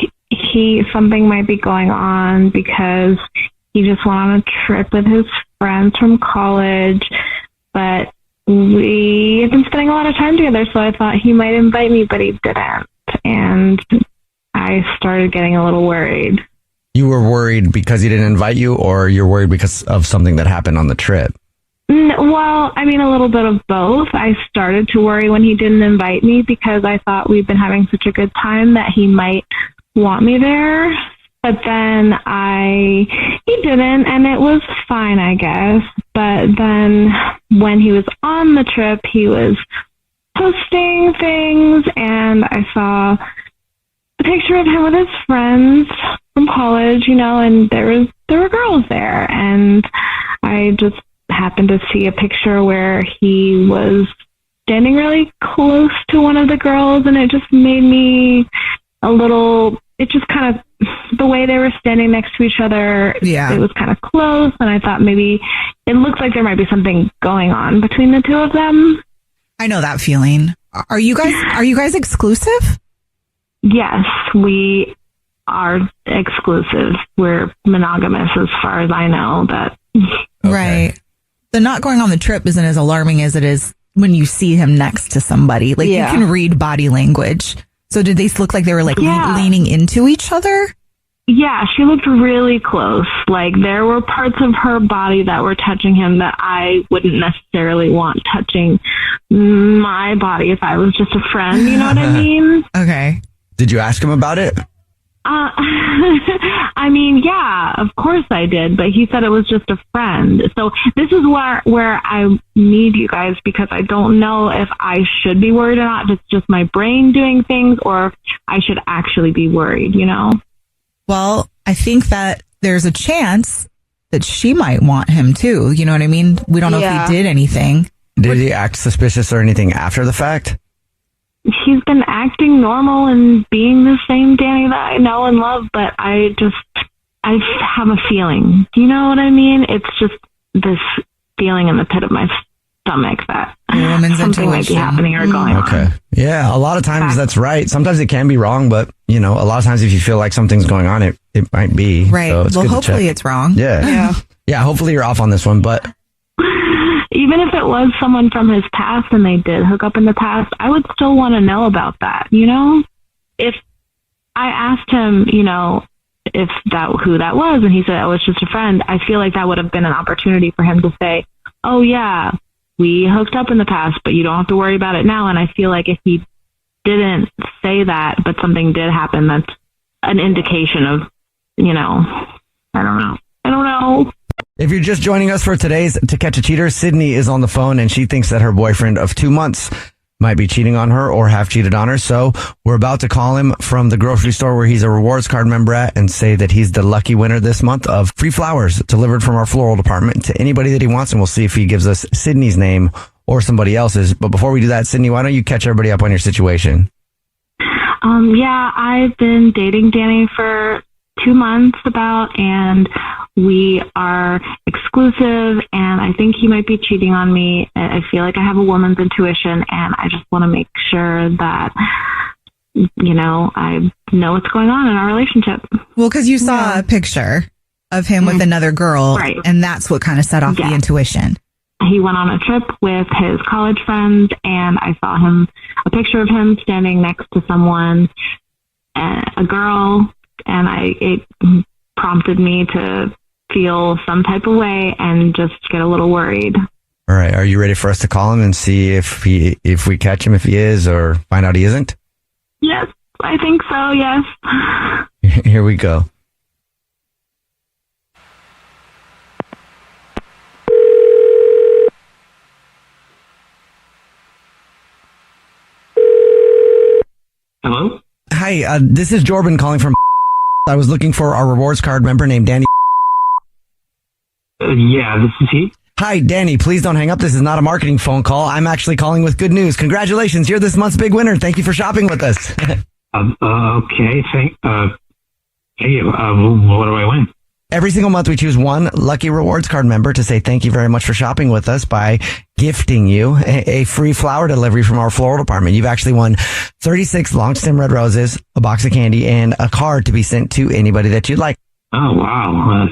something might be going on because he just went on a trip with his friends from college, but we have been spending a lot of time together, so I thought he might invite me, but he didn't. And I started getting a little worried. You were worried because he didn't invite you, or you're worried because of something that happened on the trip? Well, I mean, a little bit of both. I started to worry when he didn't invite me because I thought we'd been having such a good time that he might want me there. But then he didn't, and it was fine, I guess. But then when he was on the trip, he was posting things, and I saw a picture of him with his friends from college, and there were girls there, and I just happened to see a picture where he was standing really close to one of the girls, and it just made me it just kind of, the way they were standing next to each other, it was kind of close, and I thought maybe it looks like there might be something going on between the two of them. I know that feeling. Are you guys exclusive? Yes, we are exclusive. We're monogamous as far as I know. Right. The not going on the trip isn't as alarming as it is when you see him next to somebody. Like, you can read body language. So did they look like they were leaning into each other? Yeah, she looked really close. Like, there were parts of her body that were touching him that I wouldn't necessarily want touching my body if I was just a friend. You know what I mean? Okay. Did you ask him about it? I mean, yeah, of course I did, but he said it was just a friend. So this is where I need you guys, because I don't know if I should be worried or not, if it's just my brain doing things, or if I should actually be worried, Well, I think that there's a chance that she might want him too. You know what I mean? We don't know if he did anything. Did he act suspicious or anything after the fact? He's been acting normal and being the same Danny that I know and love, but I have a feeling. You know what I mean? It's just this feeling in the pit of my stomach that something might be happening or going on. Okay. Yeah, a lot of times that's right. Sometimes it can be wrong, but, a lot of times if you feel like something's going on, it might be. Right. So it's well, good hopefully to check. it's wrong. Yeah. Yeah, hopefully you're off on this one, but... Even if it was someone from his past and they did hook up in the past, I would still want to know about that, If I asked him, if who that was, and he said it was just a friend, I feel like that would have been an opportunity for him to say, oh yeah, we hooked up in the past, but you don't have to worry about it now. And I feel like if he didn't say that, but something did happen, that's an indication of, I don't know. If you're just joining us for today's To Catch a Cheater, Sydney is on the phone and she thinks that her boyfriend of 2 months might be cheating on her or have cheated on her. So we're about to call him from the grocery store where he's a rewards card member at and say that he's the lucky winner this month of free flowers delivered from our floral department to anybody that he wants. And we'll see if he gives us Sydney's name or somebody else's. But before we do that, Sydney, why don't you catch everybody up on your situation? Yeah, I've been dating Danny for 2 months and we are exclusive, and I think he might be cheating on me. I feel like I have a woman's intuition, and I just want to make sure that, I know what's going on in our relationship. Well, because you saw a picture of him with another girl, right, and that's what kind of set off the intuition. He went on a trip with his college friends, and I saw a picture of him standing next to someone, a girl, and it prompted me to feel some type of way and just get a little worried. All right. Are you ready for us to call him and see if we catch him, if he is, or find out he isn't? Yes, I think so. Yes. Here we go. Hello? Hi, this is Jordan calling from... I was looking for our rewards card member named Danny. Yeah, this is he. Hi, Danny. Please don't hang up. This is not a marketing phone call. I'm actually calling with good news. Congratulations. You're this month's big winner. Thank you for shopping with us. Okay. Hey, what do I win? Every single month we choose one lucky rewards card member to say thank you very much for shopping with us by gifting you a free flower delivery from our floral department. You've actually won 36 long stem red roses, a box of candy, and a card to be sent to anybody that you'd like. Oh, wow.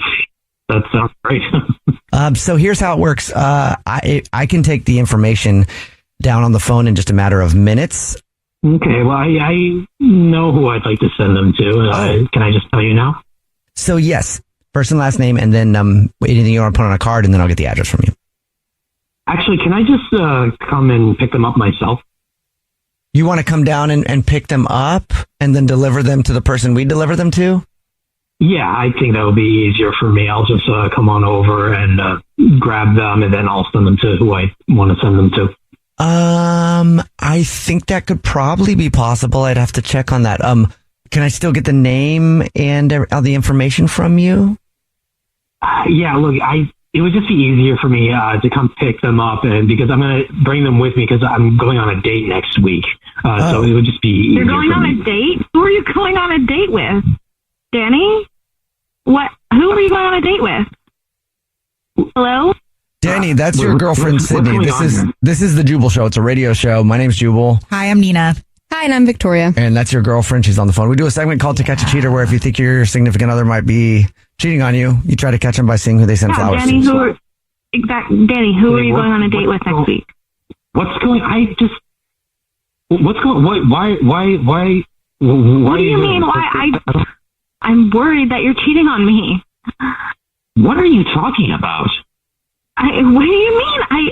That sounds great. So here's how it works. I can take the information down on the phone in just a matter of minutes. Okay, well, I know who I'd like to send them to. Can I just tell you now? So yes, first and last name, and then anything you want to put on a card, and then I'll get the address from you. Actually, can I just come and pick them up myself? You want to come down and pick them up and then deliver them to the person we deliver them to? Yeah, I think that would be easier for me. I'll just come on over and grab them, and then I'll send them to who I want to send them to. I think that could probably be possible. I'd have to check on that. Can I still get the name and all the information from you? Yeah, look, it would just be easier for me to come pick them up, and because I'm going to bring them with me because I'm going on a date next week. So it would just be easier. You're going on a date? Who are you going on a date with? Danny? What? Who are you going on a date with? Hello? Danny, that's your girlfriend, Sydney. This is the Jubal Show. It's a radio show. My name's Jubal. Hi, I'm Nina. Hi, and I'm Victoria. And that's your girlfriend. She's on the phone. We do a segment called To Catch a Cheater, where if you think your significant other might be cheating on you, you try to catch them by seeing who they send flowers Danny, to. Danny, who are you going on a date with next week? What's going? What's going? Why? What do you mean? Why? I'm worried that you're cheating on me. What are you talking about? What do you mean?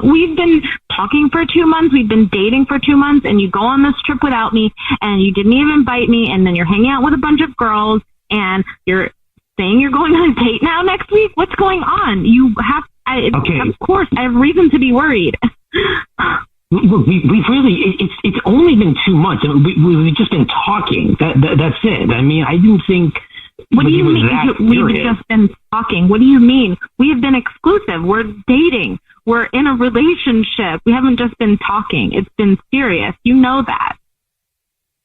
We've been talking for 2 months. We've been dating for 2 months, and you go on this trip without me, and you didn't even invite me, and then you're hanging out with a bunch of girls, and you're saying you're going on a date now next week? What's going on? You have, okay. Of course, I have reason to be worried. Look, we've really, it's only been 2 months, and we've just been talking. That's it. I mean, I didn't think. What do you mean? We've just been talking. What do you mean? We have been exclusive. We're dating. We're in a relationship. We haven't just been talking. It's been serious. You know that.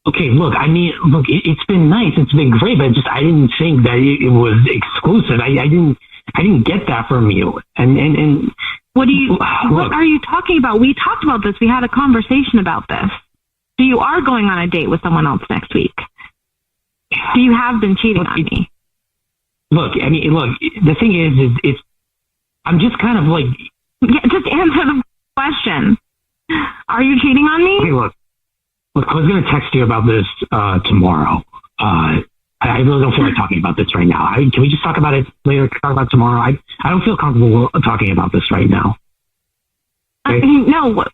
Okay, look, I mean, it's been nice. It's been great, but I didn't think that it was exclusive. I didn't get that from you. And what are you talking about? We talked about this. We had a conversation about this. So you are going on a date with someone else next week. So you have been cheating on me. Look, I mean, the thing is I'm just kind of like... Yeah, just answer the question. Are you cheating on me? Okay, look, I was going to text you about this tomorrow. I really don't feel like talking about this right now. Can we just talk about it later? Talk about it tomorrow? I don't feel comfortable talking about this right now. Okay? No.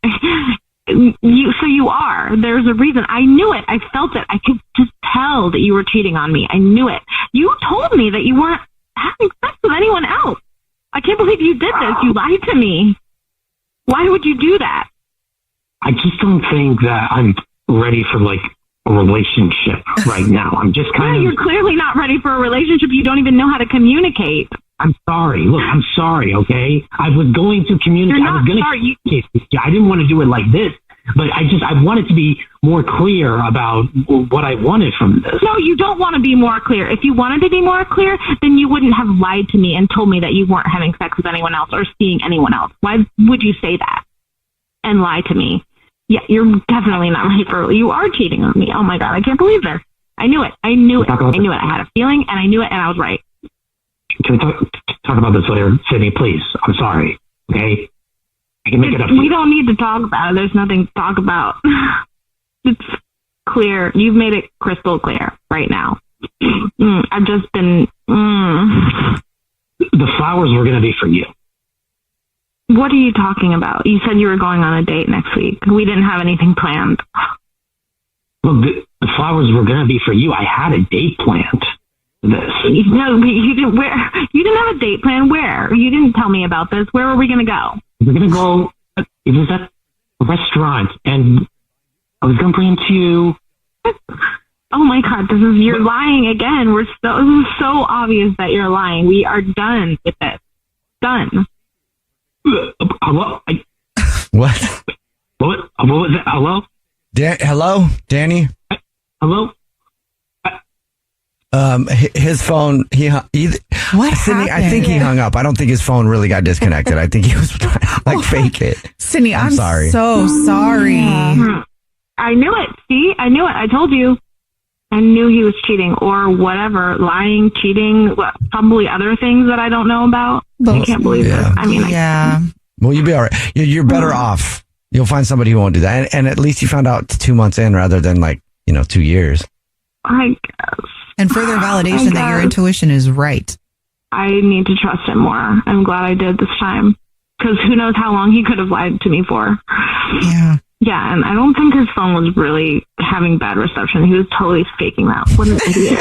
So you are. There's a reason. I knew it. I felt it. I could just tell that you were cheating on me. I knew it. You told me that you weren't having sex with anyone else. I can't believe you did this. You lied to me. Why would you do that? I just don't think that I'm ready for like a relationship right now. I'm just kind of... You're clearly not ready for a relationship. You don't even know how to communicate. I'm sorry. Look, I'm sorry, okay? I was going to communicate. You're not sorry. I didn't want to do it like this, but I wanted to be more clear about what I wanted from this. No, you don't want to be more clear. If you wanted to be more clear, then you wouldn't have lied to me and told me that you weren't having sex with anyone else or seeing anyone else. Why would you say that and lie to me? Yeah, you're definitely not ready for... You are cheating on me. Oh, my God. I can't believe this. I knew it. I knew it. I had a feeling, and I knew it, and I was right. Can we talk about this later, Sydney? Please. I'm sorry. Okay, I can make it up. We don't need to talk about it. There's nothing to talk about. It's clear. You've made it crystal clear right now. I've just been. The flowers were going to be for you. What are you talking about? You said you were going on a date next week. We didn't have anything planned. Look, the flowers were going to be for you. I had a date planned. This. No, you didn't. Where? You didn't have a date plan. Where? You didn't tell me about this. Where were we going to go? We're going to go. It was at a restaurant, and I was going to bring him to you. Oh my God! You're lying again. This is so obvious that you're lying. We are done with this. Done. Hello? What? What was that? Hello? Hello, Danny? Hello? His phone, what Sydney, happened? I think he hung up. I don't think his phone really got disconnected. I think he was trying to like fake it. Sydney, I'm sorry. so sorry. I knew it. See, I knew it. I told you. I knew he was cheating or whatever, lying, cheating, probably other things that I don't know about. I can't believe it. I mean, Well, you'll be all right. You're better off. You'll find somebody who won't do that. And at least you found out 2 months in rather than 2 years. I guess. And further validation that your intuition is right. I need to trust him more. I'm glad I did this time. Because who knows how long he could have lied to me for. Yeah. Yeah, and I don't think his phone was really having bad reception. He was totally faking that. What an idiot.